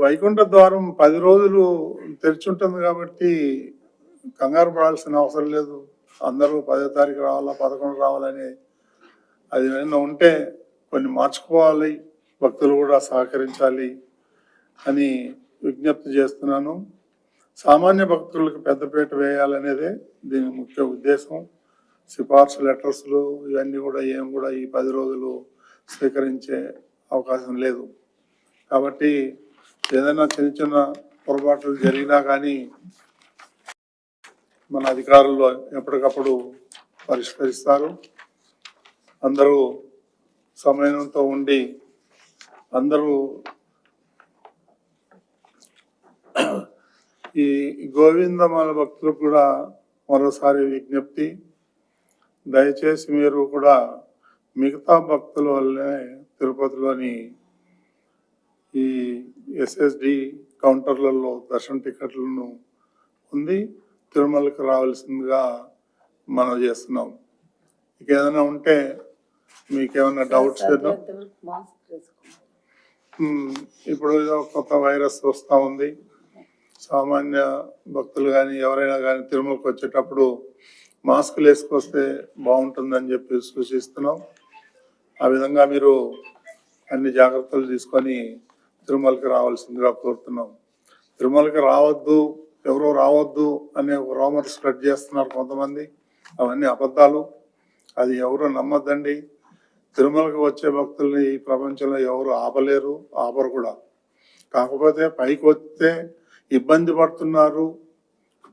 వైకుంఠ ద్వారం 10 రోజులు తెరిచి ఉంటుంది కాబట్టి కంగారు పడాల్సిన అవసరం లేదు. అందరూ 10వ తారీఖు రావాలా, 11 రావాలని అది ఏమైనా ఉంటే కొన్ని మార్చుకోవాలి, భక్తులు కూడా సహకరించాలి అని విజ్ఞప్తి చేస్తున్నాను. సామాన్య భక్తులకు పెద్దపీట వేయాలనేదే దీని ముఖ్య ఉద్దేశం. సిఫార్సు లెటర్స్లు ఇవన్నీ కూడా ఈ 10 రోజులు స్వీకరించే అవకాశం లేదు. కాబట్టి ఏదైనా చిన్న చిన్న పొరపాట్లు జరిగినా కానీ మన అధికారులు ఎప్పటికప్పుడు పరిష్కరిస్తారు. అందరూ సమయంతో ఉండి అందరూ ఈ గోవిందమాల భక్తులకు కూడా మరోసారి విజ్ఞప్తి, దయచేసి మీరు కూడా మిగతా భక్తుల వల్లే తిరుపతిలోని ఈ ఎస్ఎస్డి కౌంటర్లలో దర్శన టికెట్లను ఉంది తిరుమలకు రావాల్సిందిగా మనం చేస్తున్నాం. ఇంకేదైనా ఉంటే మీకేమైనా డౌట్స్ ఇప్పుడు కొత్త వైరస్ వస్తూ ఉంది. సామాన్య భక్తులు కానీ ఎవరైనా కానీ తిరుమలకు వచ్చేటప్పుడు మాస్కులు వేసుకొస్తే బాగుంటుందని చెప్పి సూచిస్తున్నాం. ఆ విధంగా మీరు అన్ని జాగ్రత్తలు తీసుకొని తిరుమలకి రావాల్సిందిగా కోరుతున్నాం. తిరుమలకి రావద్దు, ఎవరో రావద్దు అనే రూమర్ స్ప్రెడ్ చేస్తున్నారు కొంతమంది. అవన్నీ అబద్ధాలు. అది ఎవరు నమ్మద్దండి. తిరుమలకి వచ్చే భక్తుల్ని ఈ ప్రపంచంలో ఎవరు ఆపలేరు, ఆపరు కూడా. కాకపోతే పైకి వస్తే ఇబ్బంది పడుతున్నారు,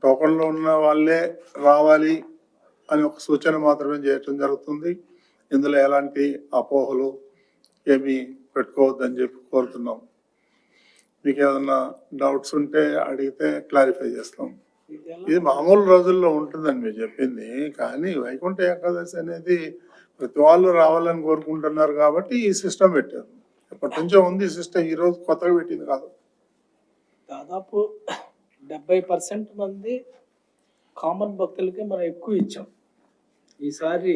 టోకన్లో ఉన్న వాళ్ళే రావాలి అని ఒక సూచన మాత్రమే చేయటం జరుగుతుంది. ఇందులో ఎలాంటి అపోహలు ఏమీ పెట్టుకోవద్దని చెప్పి కోరుతున్నాం. మీకు ఏదన్నా డౌట్స్ ఉంటే అడిగితే క్లారిఫై చేస్తాం. ఇది మామూలు రోజుల్లో ఉంటుందని మీరు చెప్పింది, కానీ వైకుంఠ ఏకాదశి అనేది ప్రతి వాళ్ళు రావాలని కోరుకుంటున్నారు కాబట్టి ఈ సిస్టమ్ పెట్టారు. ఎప్పటి నుంచో ఉంది ఈ సిస్టమ్, ఈ రోజు కొత్తగా పెట్టింది కాదు. దాదాపు 70% మంది కామన్ భక్తులకి మనం ఎక్కువ ఇచ్చాం. ఈసారి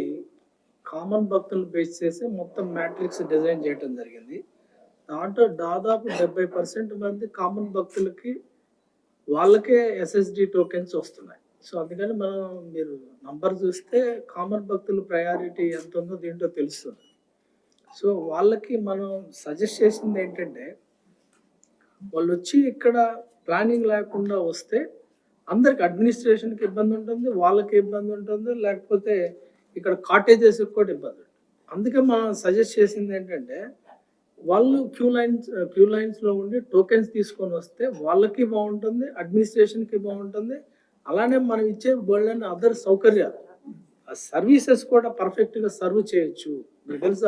కామన్ భక్తులను బేస్ చేసి మొత్తం మ్యాట్రిక్స్ డిజైన్ చేయడం జరిగింది. దాంట్లో దాదాపు 70% మంది కామన్ భక్తులకి వాళ్ళకే ఎస్ఎస్డి టోకెన్స్ వస్తున్నాయి. సో అందుకని మీరు నంబర్ చూస్తే కామన్ భక్తుల ప్రయారిటీ ఎంత ఉందో దీంట్లో తెలుస్తుంది. సో వాళ్ళకి మనం సజెస్ట్ చేసింది ఏంటంటే, వాళ్ళు వచ్చి ఇక్కడ ప్లానింగ్ లేకుండా వస్తే అందరికి అడ్మినిస్ట్రేషన్కి ఇబ్బంది ఉంటుంది, వాళ్ళకి ఇబ్బంది ఉంటుంది, లేకపోతే ఇక్కడ కాటేజెస్కి కూడా ఇబ్బంది ఉంటుంది. అందుకే మనం సజెస్ట్ చేసింది ఏంటంటే, వాళ్ళు క్యూ లైన్స్లో ఉండి టోకెన్స్ తీసుకొని వస్తే వాళ్ళకి బాగుంటుంది, అడ్మినిస్ట్రేషన్కి బాగుంటుంది. అలానే మనం ఇచ్చే బోల్డ్ అదర్ సౌకర్యాలు, సర్వీసెస్ కూడా పర్ఫెక్ట్గా సర్వ్ చేయొచ్చు. మీకు తెలుసు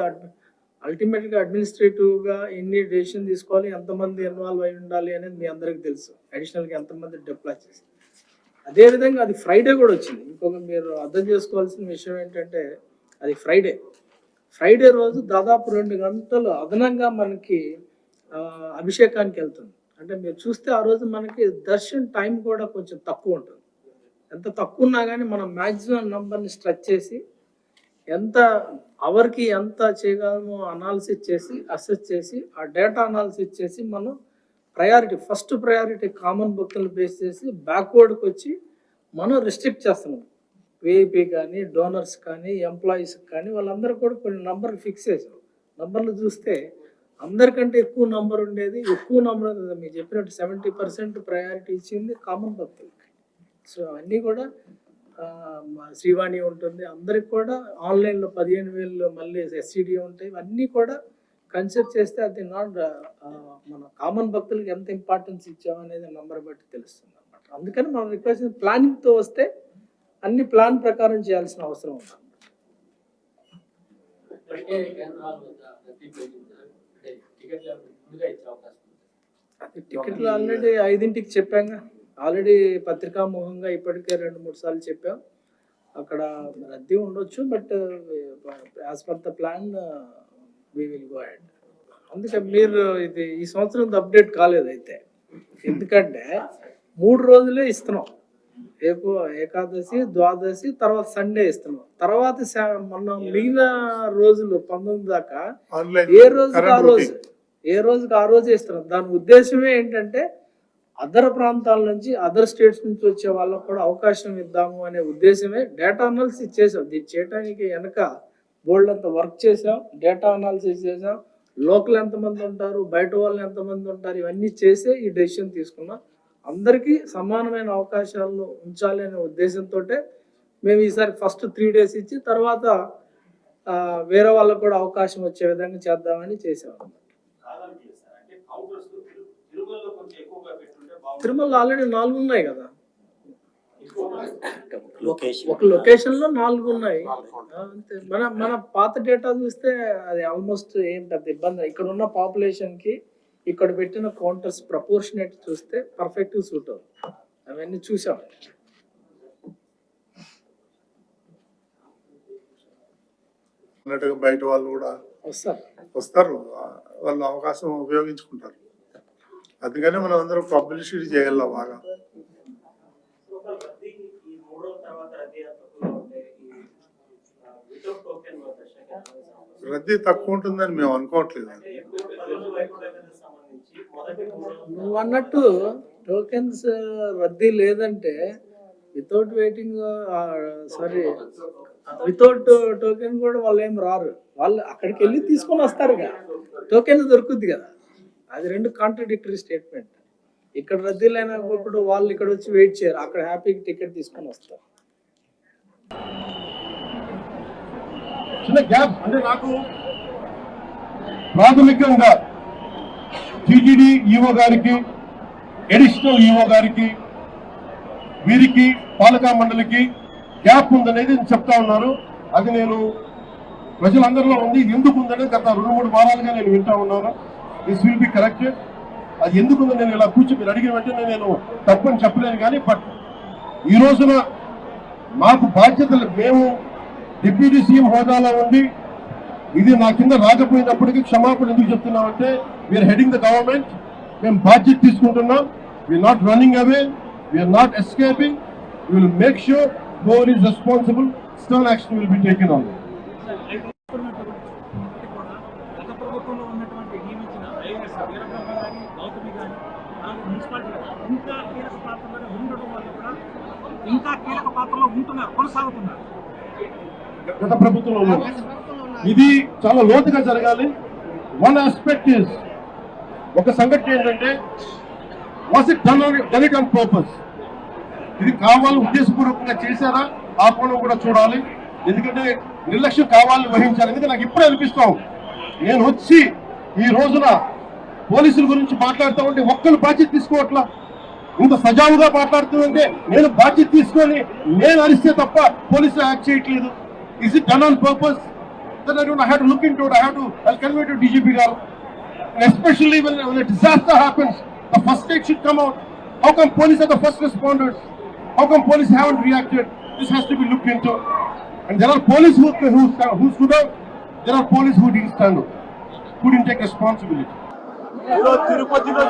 అల్టిమేట్గా అడ్మినిస్ట్రేటివ్గా ఎన్ని డెసిషన్ తీసుకోవాలి, ఎంతమంది ఇన్వాల్వ్ అయి ఉండాలి అనేది మీ అందరికీ తెలుసు. అడిషనల్గా ఎంతమంది డిప్లాయ్ చేసి, అదేవిధంగా అది ఫ్రైడే కూడా వచ్చింది. ఇంకొక మీరు అర్థం చేసుకోవాల్సిన విషయం ఏంటంటే, అది ఫ్రైడే రోజు దాదాపు 2 గంటలు అదనంగా మనకి అభిషేకానికి వెళ్తుంది. అంటే మీరు చూస్తే ఆ రోజు మనకి దర్శన్ టైం కూడా కొంచెం తక్కువ ఉంటుంది. ఎంత తక్కువ ఉన్నా కానీ మనం మ్యాక్సిమం నెంబర్ని స్ట్రెచ్ చేసి ఎంత అవర్కి ఎంత చేయగలమో అనాలిసిస్ చేసి అసెస్ చేసి ఆ డేటా అనాలిసిస్ చేసి మనం ఫస్ట్ ప్రయారిటీ కామన్ భక్తులను బేస్ చేసి బ్యాక్వర్డ్కి వచ్చి మనం రిస్ట్రిక్ట్ చేస్తున్నాం. విఐపి కానీ, డోనర్స్ కానీ, ఎంప్లాయీస్కి కానీ వాళ్ళందరూ కూడా కొన్ని నంబర్లు ఫిక్స్ చేసాం. నంబర్లు చూస్తే అందరికంటే ఎక్కువ నంబర్ ఉండేది, ఎక్కువ నంబర్ మీరు చెప్పినట్టు 70% ప్రయారిటీ ఇచ్చింది కామన్ భక్తులకి. సో అవన్నీ కూడా శ్రీవాణి ఉంటుంది, అందరికి కూడా ఆన్లైన్లో 15,000 మళ్ళీ ఎస్సిడి ఉంటాయి. ఇవన్నీ కూడా కన్సిడర్ చేస్తే అది నాట్ మన కామన్ భక్తులకి ఎంత ఇంపార్టెన్స్ ఇచ్చామనేది నంబర్ బట్టి తెలుస్తుంది అన్నమాట. అందుకని మనం రిక్వెస్ట్ ప్లానింగ్తో వస్తే అన్ని ప్లాన్ ప్రకారం చేయాల్సిన అవసరం ఉంది. టికెట్లు ఆల్రెడీ 5ంటికి చెప్పాగా, ఆల్రెడీ పత్రికాముఖంగా ఇప్పటికే 2-3 సార్లు చెప్పాం. అక్కడ రద్దీ ఉండొచ్చు, but as per the plan we will go ahead. అందుకే మీరు ఇది ఈ సంవత్సరం అప్డేట్ కాలేదు అయితే, ఎందుకంటే 3 రోజులే ఇస్తున్నాం. రేపు ఏకాదశి, ద్వాదశి, తర్వాత సండే ఇస్తున్నాం. తర్వాత మొన్న మిగిలిన రోజులు 19 దాకా ఏ రోజు ఆ రోజు ఏ రోజుకి ఆ రోజే ఇస్తున్నారు. దాని ఉద్దేశమే ఏంటంటే అదర్ ప్రాంతాల నుంచి అదర్ స్టేట్స్ నుంచి వచ్చే వాళ్ళకు కూడా అవకాశం ఇద్దాము అనే ఉద్దేశమే డేటా అనాలిసిస్ చేసాం. దీన్ని చేయడానికి వెనక బోల్డ్ అంత వర్క్ చేసాం, డేటా అనాలిసిస్ చేసాం, లోకల్ ఎంతమంది ఉంటారు, బయట వాళ్ళు ఎంతమంది ఉంటారు, ఇవన్నీ చేసే ఈ డెసిషన్ తీసుకున్నాం. అందరికీ సమానమైన అవకాశాలు ఉంచాలి అనే ఉద్దేశంతో మేము ఈసారి ఫస్ట్ 3 days ఇచ్చి తర్వాత వేరే వాళ్ళకు కూడా అవకాశం వచ్చే విధంగా చేద్దామని చేసాం. తిరుమల ఆల్రెడీ 4 ఉన్నాయి కదా, ఒక లొకేషన్ లో 4 ఉన్నాయి అంతే. మన పాత డేటా చూస్తే అది ఆల్మోస్ట్ ఏం పెద్ద ఇబ్బంది. ఇక్కడ ఉన్న పాపులేషన్ కి ఇక్కడ పెట్టిన కౌంటర్స్ ప్రపోర్షనేట్ చూస్తే పర్ఫెక్ట్ సూట్ అవుతుంది. అవన్నీ చూసాం. అన్నట్టుగా బయట వాళ్ళు కూడా వస్తారు, వాళ్ళు అవకాశం ఉపయోగించుకుంటారు. అందుకనే మనం అందరం పబ్లిసిటీ చేయాలి బాగా. రద్దీ తక్కువ ఉంటుందని మేము అనుకోవట్లేదు. నువ్వు అన్నట్టు టోకెన్స్ రద్దీ లేదంటే వితౌట్ వెయిటింగ్ వితౌట్ టోకెన్ కూడా వాళ్ళు ఏం రారు. వాళ్ళు అక్కడికి వెళ్ళి తీసుకొని వస్తారు కదా, టోకెన్ దొరుకుద్ది కదా. అది 2 కాంట్రడిక్టరీ స్టేట్మెంట్. ఇక్కడ రద్దీ లేనప్పుడు వాళ్ళు ఇక్కడ వచ్చి వెయిట్ చేయరు, అక్కడ హ్యాపీగా టికెట్ తీసుకొని వస్తారు. చిన్న గ్యాప్ అంటే నాకు ప్రాథమికంగా టీటీడీ ఈఓ గారికి, అడిషనల్ ఈఓ గారికి, వీరికి పాలకా మండలికి గ్యాప్ ఉందనేది నేను చెప్తా ఉన్నాను. అది నేను ప్రజలందరిలో ఉంది. ఇది ఎందుకు ఉందనేది గత 2-3 వారాలుగా నేను వింటా ఉన్నాను. This will be corrected. అది ఎందుకుందో నేను ఇలా కూర్చొని మీరు అడిగిన వెంటనే నేను తప్పని చెప్పలేను. కానీ బట్ ఈ రోజున మాకు బాధ్యతలు, మేము డిప్యూటీ సీఎం హోదాలో ఉండి ఇది నా కింద రాకపోయినప్పటికీ క్షమాపణ ఎందుకు చెప్తున్నామంటే వీఆర్ హెడింగ్ ద గవర్నమెంట్. మేము బాధ్యత తీసుకుంటున్నాం. We're not running away, we're not escaping. We will make sure whoever is responsible, stern action will be taken on it. గత ప్రభుత్వంలో ఇది చాలా లోతుగా జరగాలి. వన్ ఆస్పెక్ట్ ఇస్, ఒక సంఘటన ఏంటంటే was it done it on purpose. ఇది కావాలి ఉద్దేశపూర్వకంగా చేశారా ఆ కోణం కూడా చూడాలి. ఎందుకంటే నిర్లక్ష్యం కావాలని వహించాలి. ఎందుకంటే నాకు ఇప్పుడే అనిపిస్తాం, నేను వచ్చి ఈ రోజున పోలీసుల గురించి మాట్లాడుతూ ఉంటే ఒక్కరు బాధ్యత తీసుకోవట్లా. ఇంత సజావుగా మాట్లాడుతుందంటే నేను బాధ్యత తీసుకొని నేను అరిస్తే తప్ప పోలీసులు యాక్ట్ చేయట్లేదు. Is it done on purpose? Then I have to look into it. I'll convey to DGP garu. Especially when a disaster happens, the first aid should come out. How come police are the first responders? How come police haven't reacted? This has to be looked into. And there are police who stood out. There are police who didn't stand up, who didn't take responsibility. తిరుపతిలో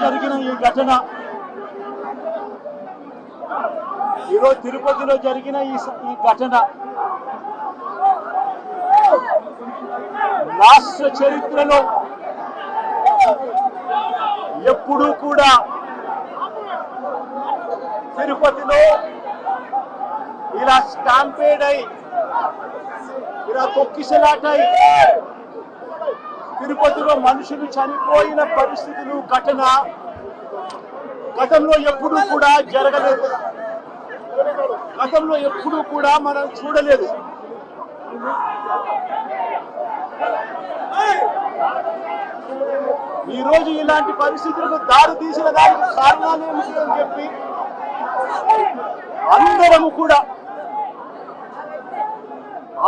జరిగిన ఈ ఘటన రాష్ట్ర చరిత్రలో ఎప్పుడూ కూడా తిరుపతిలో ఇలా స్టాంపేడ్ అయి, ఇలా తొక్కిసలాటై తిరుపతిలో మనుషులు చనిపోయిన పరిస్థితులు, ఘటన గతంలో ఎప్పుడూ కూడా జరగలేదు. గతంలో ఎప్పుడూ కూడా మనం చూడలేదు. ఈ రోజు ఇలాంటి పరిస్థితులకు దారి తీసిన దానికి కారణాలు ఏమిటి అని చెప్పి అందరము కూడా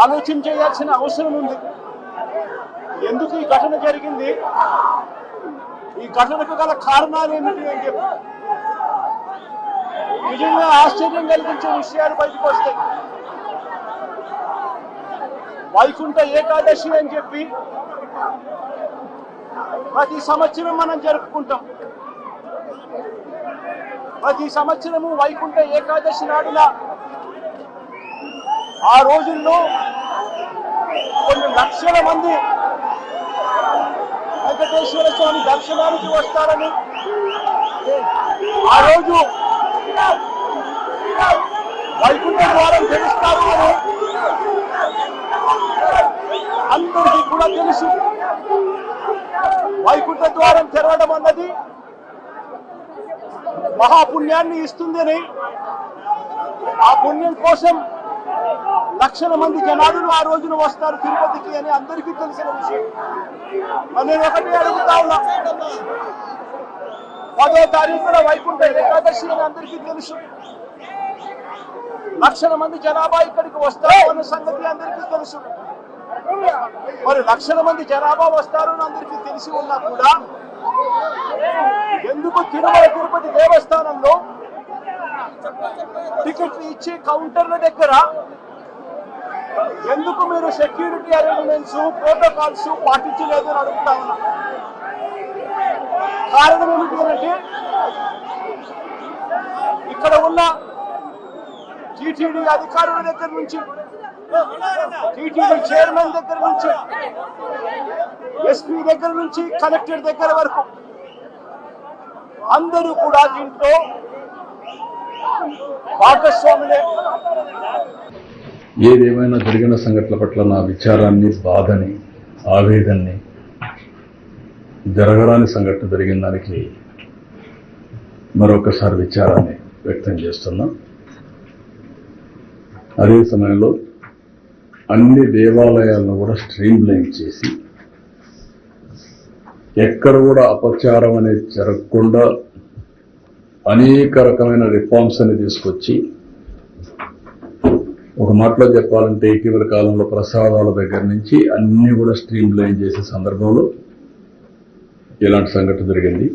ఆలోచన చేయాల్సిన అవసరం ఉంది. ఎందుకు ఈ ఘటన జరిగింది, ఈ ఘటనకు గల కారణాలు ఏమిటి అని చెప్పి నిజంగా ఆశ్చర్యం కలిగించే విషయాలు బయటకు వస్తాయి. వైకుంఠ ఏకాదశి అని చెప్పి ప్రతి సంవత్సరం మనం జరుపుకుంటాం. ప్రతి సంవత్సరము వైకుంఠ ఏకాదశి నాడున ఆ రోజుల్లో కొన్ని లక్షల మంది వెంకటేశ్వర స్వామి దర్శనానికి వస్తారని, ఆ రోజు వైకుంఠ ద్వారం తెరుస్తారు అని అందరికీ కూడా తెలుసు. వైకుంఠ ద్వారం తెరవడం అన్నది మహాపుణ్యాన్ని ఇస్తుందని, ఆ పుణ్యం కోసం లక్షల మంది జనాలు ఆ రోజున వస్తారు తిరుపతికి అని అందరికీ తెలిసిన విషయం. నేను ఒకటి అడుగుతా ఉన్నా, 10వ తారీఖున వైకుంఠ ఏకాదశి అని అందరికీ తెలుసు. లక్షల మంది జనాభా ఇక్కడికి వస్తారు అన్న సంగతి అందరికీ తెలుసు. మరి లక్షల మంది జనాభా వస్తారు అని అందరికీ తెలిసి ఉన్నా కూడా ఎందుకు తిరుమల తిరుపతి దేవస్థానంలో టికెట్లు ఇచ్చే కౌంటర్ల దగ్గర ఎందుకు మీరు సెక్యూరిటీ అరేంజ్మెంట్స్, ప్రోటోకాల్స్ పాటించలేదు అని అడుగుతా ఉన్నా. కారణం ఏమిటి అంటే ఇక్కడ ఉన్న టీటీడీ అధికారుల దగ్గర నుంచి, టీటీడీ చైర్మన్ దగ్గర నుంచి, ఎస్పీ దగ్గర నుంచి కలెక్టర్ దగ్గర వరకు అందరూ కూడా దీంట్లో భాగస్వాములే. ఏదేమైనా జరిగిన సంఘటనల పట్ల నా విచారాన్ని, బాధని, ఆవేదనని, జరగరాని సంఘటన జరిగిన దానికి మరొకసారి విచారాన్ని వ్యక్తం చేస్తున్నా. అదే సమయంలో అన్ని దేవాలయాలను కూడా స్ట్రీమ్లైన్ చేసి ఎక్కడ కూడా అపచారం అనేది జరగకుండా అనేక రకమైన రిఫార్మ్స్ అని తీసుకొచ్చి, ఒక మాటలో చెప్పాలంటే ఇటీవల కాలంలో ప్రసాదాల దగ్గర నుంచి అన్ని కూడా స్ట్రీమ్లైన్ చేసే సందర్భంలో ఇలాంటి సంఘటన జరిగింది.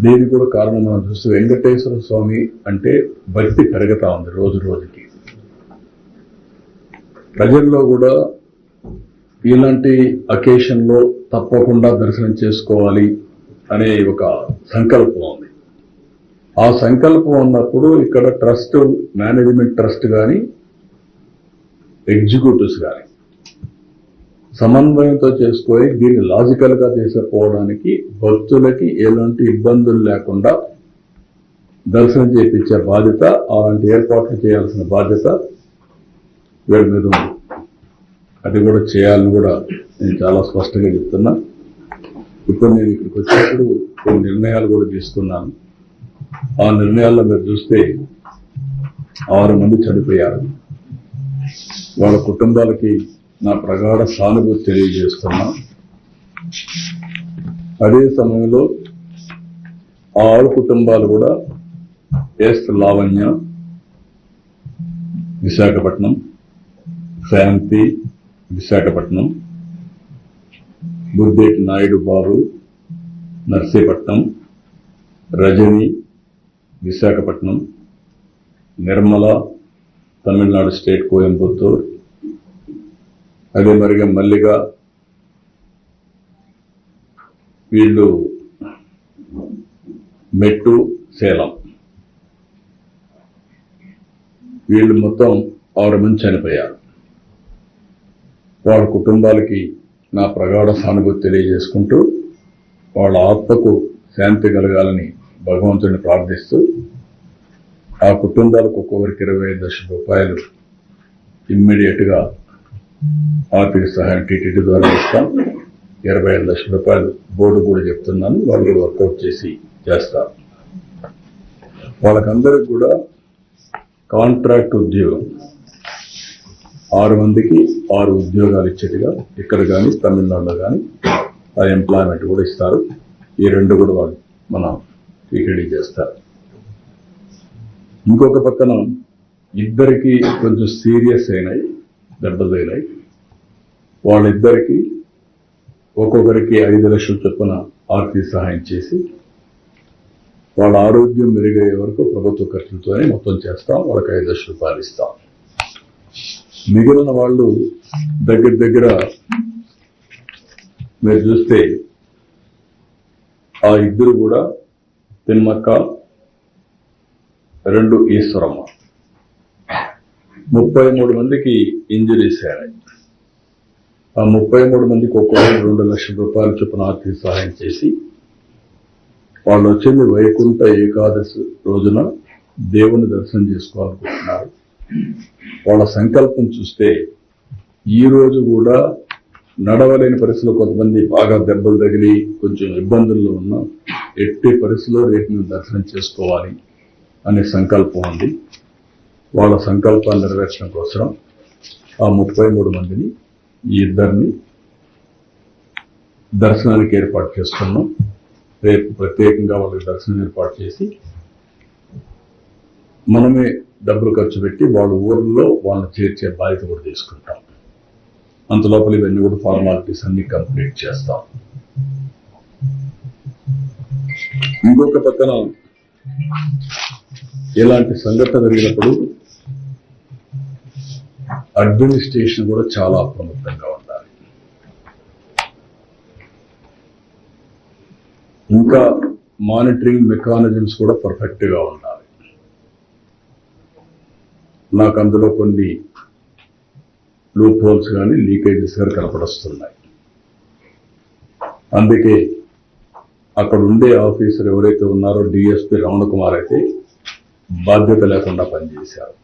దీనికి కూడా కారణం మనం చూస్తే వెంకటేశ్వర స్వామి అంటే భక్తి పెరుగుతా ఉంది రోజు రోజుకి. ప్రజల్లో కూడా ఇలాంటి అకేషన్లో తప్పకుండా దర్శనం చేసుకోవాలి అనే ఒక సంకల్పం ఉంది. ఆ సంకల్పం ఉన్నప్పుడు ఇక్కడ ట్రస్ట్, మేనేజ్మెంట్ ట్రస్ట్ కానీ ఎగ్జిక్యూటివ్స్ కానీ సమన్వయంతో చేసుకొని దీన్ని లాజికల్గా తీసుకుపోవడానికి భక్తులకి ఎలాంటి ఇబ్బందులు లేకుండా దర్శనం చేయించే బాధ్యత, అలాంటి ఏర్పాట్లు చేయాల్సిన బాధ్యత వీడి మీద ఉంది. అది కూడా చేయాలని కూడా నేను చాలా స్పష్టంగా చెప్తున్నా. ఇప్పుడు నేను ఇక్కడికి వచ్చినప్పుడు కొన్ని నిర్ణయాలు కూడా తీసుకున్నాను. ఆ నిర్ణయాల్లో మీరు చూస్తే 6 మంది చనిపోయారు. వాళ్ళ కుటుంబాలకి నా ప్రగాఢ సానుభూతి తెలియజేస్తున్నా. అదే సమయంలో 6 కుటుంబాలు కూడా ఎస్ లావణ్య విశాఖపట్నం, శాంతి విశాఖపట్నం, బుద్ధేటి నాయుడు బాబు నర్సీపట్నం, రజని విశాఖపట్నం, నిర్మల తమిళనాడు స్టేట్ కోయంబత్తూర్, అదే మరిగా మల్లిగా వీళ్ళు మెట్టు సేలం, వీళ్ళు మొత్తం 6 మంది చనిపోయారు. వాళ్ళ కుటుంబాలకి నా ప్రగాఢ సానుభూతి తెలియజేసుకుంటూ వాళ్ళ ఆత్మకు శాంతి కలగాలని భగవంతుడిని ప్రార్థిస్తూ ఆ కుటుంబాలకు ఒక్కొక్కరికి 25 లక్షల రూపాయలు ఇమ్మీడియట్గా ఆర్థిక సహాయం టీటీడీ ద్వారా ఇస్తాం. 25 లక్షల రూపాయలు బోర్డు కూడా చెప్తున్నాను, వాళ్ళు వర్కౌట్ చేస్తారు. వాళ్ళకందరికి కూడా కాంట్రాక్ట్ ఉద్యోగం 6 మందికి 6 ఉద్యోగాలు ఇచ్చేట్టుగా ఇక్కడ కానీ తమిళనాడులో కానీ ఆ ఎంప్లాయ్మెంట్ కూడా ఇస్తారు. ఈ 2 కూడా వాళ్ళు మనం టీటీడీ చేస్తారు. ఇంకొక పక్కన ఇద్దరికి కొంచెం సీరియస్ అయినాయి, దెబ్బతగినాయి. వాళ్ళిద్దరికి ఒక్కొక్కరికి 5 లక్షల చొప్పున ఆర్థిక సహాయం చేసి వాళ్ళ ఆరోగ్యం మెరుగయ్యే వరకు ప్రభుత్వ ఖర్చులతోనే మొత్తం చేస్తాం. వాళ్ళకి 5 లక్షల రూపాయలు ఇస్తాం. మిగిలిన వాళ్ళు దగ్గర మీరు చూస్తే ఆ ఇద్దరు కూడా తిమ్మక్క, 2 ఈశ్వరమ్మ, 33 మందికి ఇంజరీస్ అయినాయి. ఆ 33 మందికి ఒక్కొక్కరు 2 లక్షల రూపాయల చొప్పున ఆర్థిక సహాయం చేసి వాళ్ళు వచ్చింది వైకుంఠ ఏకాదశి రోజున దేవుని దర్శనం చేసుకోవాలనుకుంటున్నారు. వాళ్ళ సంకల్పం చూస్తే ఈ రోజు కూడా నడవలేని పరిస్థితుల్లో కొంతమంది బాగా దెబ్బలు తగిలి కొంచెం ఇబ్బందుల్లో ఉన్న ఎట్టి పరిస్థితుల్లో రేపు మేము దర్శనం చేసుకోవాలి అనే సంకల్పం ఉంది. వాళ్ళ సంకల్పాన్ని నెరవేర్చడం కోసం ఆ 33 మందిని ఈ ఇద్దరిని దర్శనానికి ఏర్పాటు చేస్తున్నాం. రేపు ప్రత్యేకంగా వాళ్ళకి దర్శనం ఏర్పాటు చేసి మనమే డబ్బులు ఖర్చు పెట్టి వాళ్ళ ఊర్లో వాళ్ళని చేర్చే బాధ్యత కూడా తీసుకుంటాం. అంతలోపల ఇవన్నీ కూడా ఫార్మాలిటీస్ అన్ని కంప్లీట్ చేస్తాం. ఇంకొక పక్కన ఇలాంటి సంఘటన జరిగినప్పుడు అడ్మినిస్ట్రేషన్ కూడా చాలా అప్రమత్తంగా ఉండాలి. ఇంకా మానిటరింగ్ మెకానిజమ్స్ కూడా పర్ఫెక్ట్ గా ఉండాలి. నాకు అందులో కొన్ని లూప్ హోల్స్ కానీ లీకేజెస్ కానీ కనపడొస్తున్నాయి. అందుకే అక్కడ ఉండే ఆఫీసర్ ఎవరైతే ఉన్నారో డిఎస్పీ రమణ కుమార్ అయితే బాధ్యత లేకుండా పనిచేశారు.